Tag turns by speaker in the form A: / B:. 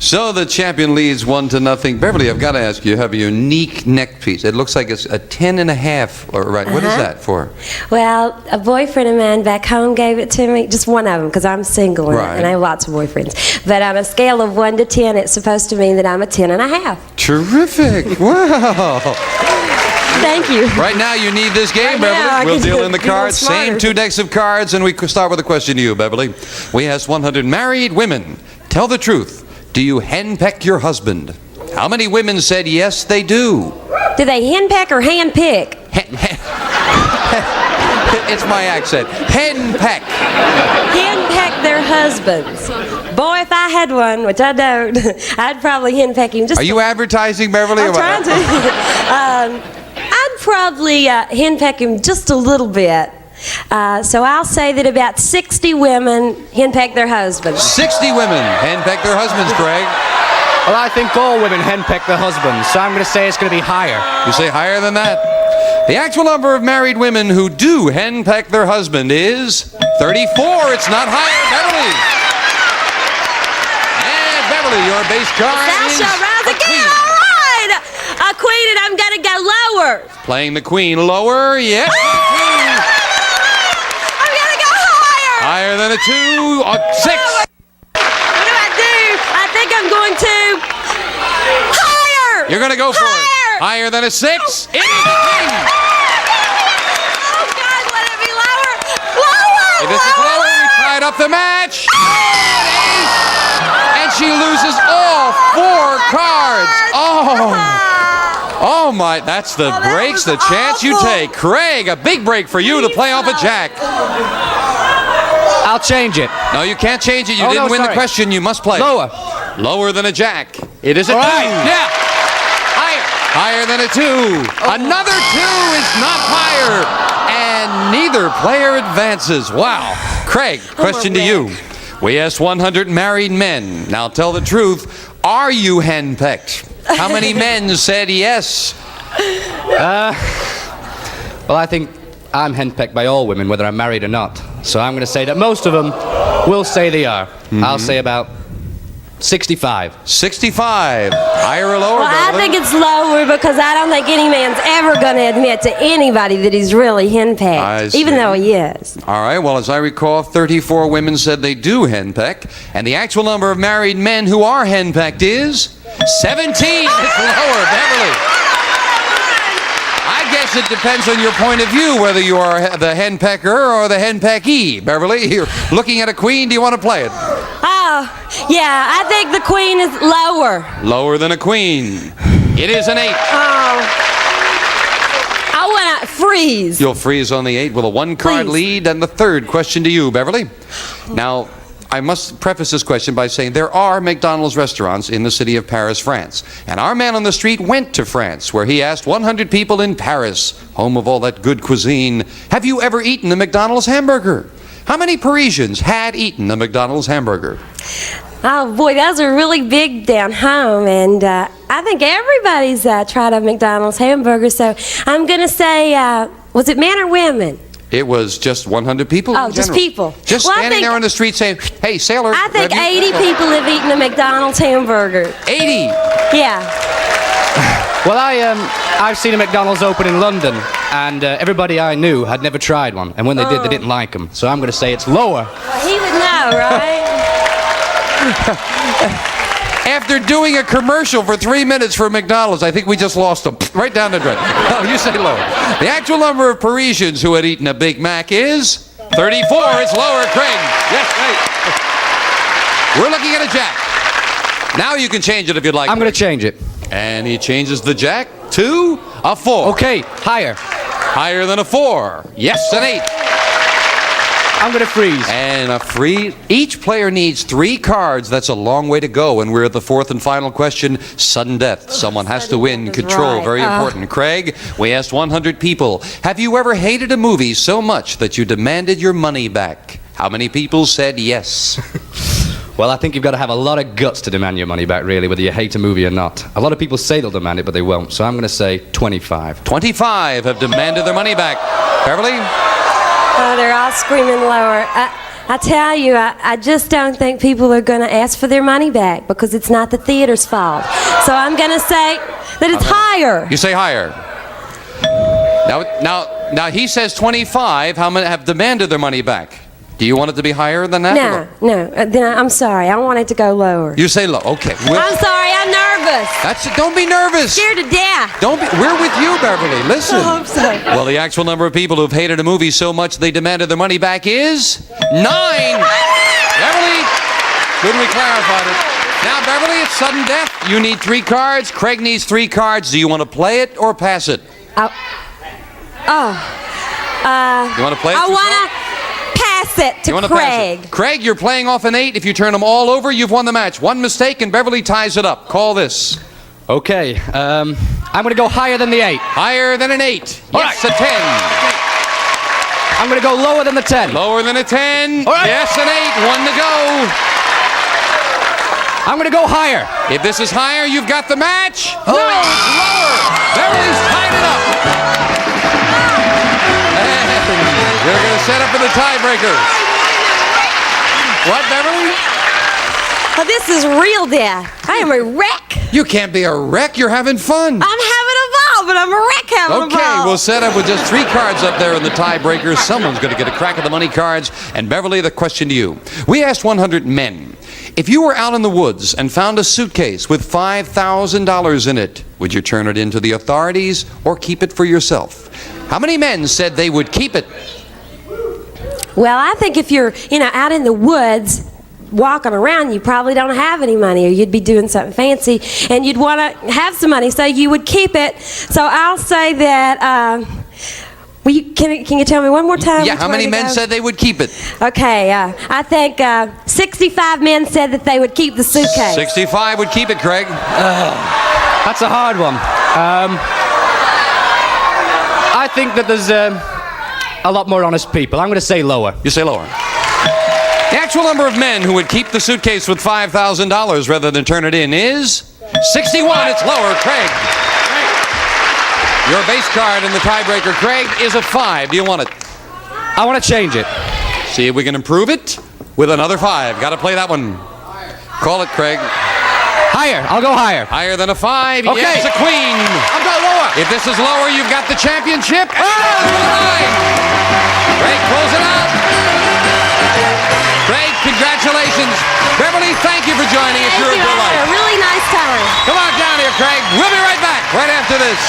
A: So the champion leads 1-0. Beverly, I've got to ask you have a unique neck piece. It looks like it's a 10.5. Or right, what is that for?
B: Well, a boyfriend of mine back home gave it to me. Just one of them, because I'm single and I have lots of boyfriends. But on a scale of 1 to 10, it's supposed to mean that I'm a 10.5.
A: Terrific! Wow.
B: Thank you.
A: Right now, you need this game, Beverly. We'll deal in the cards. Same 2 decks of cards, and we start with a question to you, Beverly. We asked 100 married women. Tell the truth. Do you henpeck your husband? How many women said yes, they do?
B: Do they henpeck or handpick?
A: It's my accent. Henpeck.
B: Henpeck their husbands. Boy, if I had one, which I don't, I'd probably henpeck him.
A: Are you advertising, Beverly?
B: I'm trying to. I'd probably henpeck him just a little bit. So I'll say that about 60 women henpeck their husbands.
A: 60 women henpeck their husbands, Greg.
C: Well, I think all women henpeck their husbands, so I'm going to say it's going to be higher.
A: You say higher than that? The actual number of married women who do henpeck their husband is 34. It's not higher, Beverly. And Beverly, your base card is
B: Thou shalt rise again. All right. A queen, and I'm going to go lower.
A: Playing the queen lower, yes. Higher than a 2, a 6.
B: What do I do? I think I'm going to higher.
A: You're going to go for it. Higher than a 6. It is a king.
B: Oh, God, let it be lower. Lower.
A: If this is lower, we tied up the match. And she loses all 4 cards. Oh my, that's the breaks, the chance you take. Craig, a big break for you to play off a jack.
C: I'll change it.
A: No, you can't change it. You didn't win the question. You must play.
C: Lower.
A: Lower than a jack. It is a 2.
C: Yeah.
A: Higher. Higher than a 2. Another 2 is not higher. And neither player advances. Wow. Craig, question to you. We asked 100 married men. Now tell the truth. Are you henpecked? How many men said yes?
C: Well, I think I'm henpecked by all women, whether I'm married or not. So I'm going to say that most of them will say they are. I'll say about 65.
A: 65. Higher or lower?
B: Well, I think it's lower because I don't think any man's ever going to admit to anybody that he's really henpecked, even though he is.
A: All right. Well, as I recall, 34 women said they do henpeck, and the actual number of married men who are henpecked is 17. It's lower, Beverly. I guess it depends on your point of view whether you are the henpecker or the henpeckee. Beverly, you're looking at a queen. Do you want to play it?
B: Oh, yeah, I think the queen is lower.
A: Lower than a queen. It is an 8.
B: Oh. I want to freeze.
A: You'll freeze on the 8 with a 1-card lead. And the third question to you, Beverly. Now, I must preface this question by saying there are McDonald's restaurants in the city of Paris, France. And our man on the street went to France, where he asked 100 people in Paris, home of all that good cuisine, have you ever eaten a McDonald's hamburger? How many Parisians had eaten a McDonald's hamburger?
B: Oh, boy, those are really big down home. And I think everybody's tried a McDonald's hamburger. So I'm going to say, was it men or women?
A: It was just 100 people.
B: Oh, just people.
A: Just standing there on the street saying, hey, sailor.
B: I think 80 people have eaten a McDonald's hamburger.
A: 80?
B: Yeah.
C: Well, I've seen a McDonald's open in London, and everybody I knew had never tried one. And when they did, they didn't like them. So I'm going to say it's lower.
B: Well, he would know, right?
A: After doing a commercial for 3 minutes for McDonald's, I think we just lost them. Right down the drain. Oh, you say lower. The actual number of Parisians who had eaten a Big Mac is 34. It's lower, Craig. Yes, right. We're looking at a jack. Now you can change it if you'd like.
C: I'm going to change it.
A: And he changes the jack to a 4.
C: Okay, higher.
A: Higher than a 4. Yes, an 8.
C: I'm going to freeze.
A: And a free. Each player needs 3 cards. That's a long way to go. And we're at the 4th and final question. Sudden death. Someone has to win. Control. Right. Very important. Craig, we asked 100 people. Have you ever hated a movie so much that you demanded your money back? How many people said yes?
C: Well, I think you've got to have a lot of guts to demand your money back, really, whether you hate a movie or not. A lot of people say they'll demand it, but they won't. So I'm going to say 25.
A: 25 have demanded their money back. Beverly?
B: Oh, they're all screaming lower. I tell you, I just don't think people are going to ask for their money back because it's not the theater's fault. So I'm going to say that it's higher.
A: You say higher. Now he says 25. How many have demanded their money back? Do you want it to be higher than that?
B: No. Then I'm sorry. I want it to go lower.
A: You say low. Okay.
B: I'm sorry. I'm nervous.
A: That's it. Don't be nervous.
B: Scared to death.
A: Don't be. We're with you, Beverly. Listen.
B: I hope so.
A: Well, the actual number of people who've hated a movie so much they demanded their money back is 9. Beverly, good we clarified it. Now, Beverly, it's sudden death. You need 3 cards. Craig needs 3 cards. Do you want to play it or pass it? You want to play it?
B: I want to pass it to Craig.
A: Craig, you're playing off an 8. If you turn them all over, you've won the match. One mistake and Beverly ties it up. Call this.
C: Okay, I'm going to go higher than the 8.
A: Higher than an 8.
C: All
A: Yes,
C: right.
A: a 10.
C: I'm going to go lower than the 10.
A: Lower than a 10.
C: All right.
A: Yes, an 8. 1 to go.
C: I'm going to go higher.
A: If this is higher, you've got the match. No, it's lower. Beverly's tied it up. And we're going to set up for the tiebreakers. What, Beverly?
B: Oh, this is real death. I am a wreck.
A: You can't be a wreck. You're having fun.
B: I'm having a ball, but I'm a wreck having a ball.
A: Okay, we'll set up with just 3 cards up there in the tiebreakers. Someone's going to get a crack at the money cards. And Beverly, the question to you. We asked 100 men, if you were out in the woods and found a suitcase with $5,000 in it, would you turn it in to the authorities or keep it for yourself? How many men said they would keep it?
B: Well, I think if you're, out in the woods walking around, you probably don't have any money, or you'd be doing something fancy, and you'd want to have some money, so you would keep it. So I'll say that. Can you tell me one more time?
A: Yeah, how many men said they would keep it?
B: Okay, I think 65 men said that they would keep the suitcase.
A: 65 would keep it, Craig.
C: That's a hard one. I think that there's a lot more honest people. I'm going to say lower.
A: You say lower. The actual number of men who would keep the suitcase with $5,000 rather than turn it in is 61. It's lower, Craig. Your base card in the tiebreaker, Craig, is a 5. Do you want it?
C: I want to change it.
A: See if we can improve it with another 5. Got to play that one. Call it, Craig.
C: Higher. I'll go higher.
A: Higher than a 5.
C: Okay.
A: Yes, a queen.
C: I'll go lower.
A: If this is lower, you've got the championship. Craig pulls it out. Craig, congratulations. Beverly, thank you for joining us. You're a
B: Thank you. I
A: delight.
B: had a really nice time.
A: Come on down here, Craig. We'll be right back right after this.